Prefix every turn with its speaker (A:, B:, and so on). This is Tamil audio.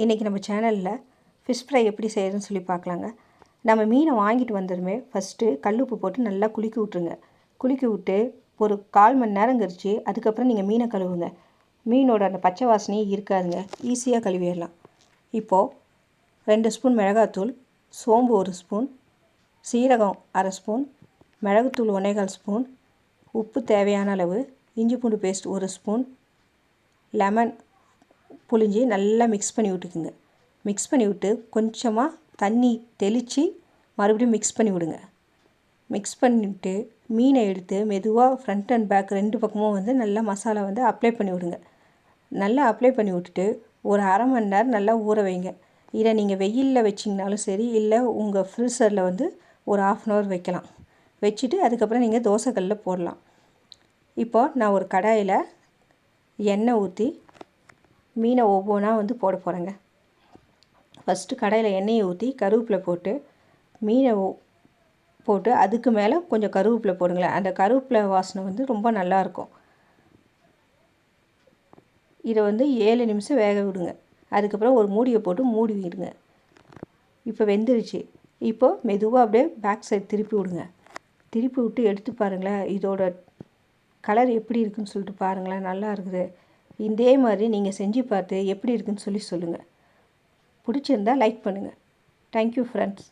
A: இன்றைக்கி நம்ம சேனலில் ஃபிஷ் ஃப்ரை எப்படி செய்கிறதுன்னு சொல்லி பார்க்கலாங்க. நம்ம மீனை வாங்கிட்டு வந்ததுமே ஃபஸ்ட்டு கல்லுப்பு போட்டு நல்லா குலுக்கி விட்ருங்க. குலுக்கி விட்டு ஒரு 1/4 மணி நேரம் கழிச்சு அதுக்கப்புறம் நீங்கள் மீனை கழுவுங்க. மீனோட அந்த பச்சை வாசனையே இருக்காதுங்க, ஈஸியாக கழுவிடலாம். இப்போது 2 ஸ்பூன் மிளகாத்தூள், சோம்பு 1 ஸ்பூன், சீரகம் 1/2 ஸ்பூன், மிளகுத்தூள் 1/4 ஸ்பூன், உப்பு தேவையான அளவு, இஞ்சி பூண்டு பேஸ்ட் 1 ஸ்பூன், லெமன் புழிஞ்சி நல்லா மிக்ஸ் பண்ணி விட்டுக்குங்க. மிக்ஸ் பண்ணி விட்டு கொஞ்சமாக தண்ணி தெளித்து மறுபடியும் மிக்ஸ் பண்ணி விடுங்க. மிக்ஸ் பண்ணிவிட்டு மீனை எடுத்து மெதுவாக ஃப்ரண்ட் அண்ட் பேக் 2 பக்கமும் நல்லா மசாலா அப்ளை பண்ணி விடுங்க. நல்லா அப்ளை பண்ணி விட்டுட்டு ஒரு 1/2 மணி நேரம் நல்லா ஊற வைங்க. இதை நீங்கள் வெயிலில் வச்சிங்கனாலும் சரி, இல்லை உங்கள் ஃப்ரீசரில் ஒரு 1/2 hour வைக்கலாம். வச்சுட்டு அதுக்கப்புறம் நீங்கள் தோசைக்கல்லில் போடலாம். இப்போது நான் ஒரு கடாயில் எண்ணெய் ஊற்றி மீனை ஒவ்வொன்றா போட போகிறேங்க. ஃபஸ்ட்டு கடாயில் எண்ணெயை ஊற்றி கருவேப்பிலை போட்டு மீனை போட்டு அதுக்கு மேலே கொஞ்சம் கருவேப்பிலை போடுங்களேன். அந்த கருவேப்பிலை வாசனை ரொம்ப நல்லாயிருக்கும். இதை 7 நிமிஷம் வேக விடுங்க. அதுக்கப்புறம் ஒரு மூடியை போட்டு மூடி விடுங்க. இப்போ வெந்துருச்சு. இப்போது மெதுவாக அப்படியே பேக் சைடு திருப்பி விடுங்க. திருப்பி விட்டு எடுத்து பாருங்களேன், இதோட கலர் எப்படி இருக்குதுன்னு சொல்லிட்டு பாருங்களேன், நல்லா இருக்குது. இதே மாதிரி நீங்கள் செஞ்சு பார்த்து எப்படி இருக்குதுன்னு சொல்லுங்கள். பிடிச்சிருந்தால் லைக் பண்ணுங்கள். Thank you friends.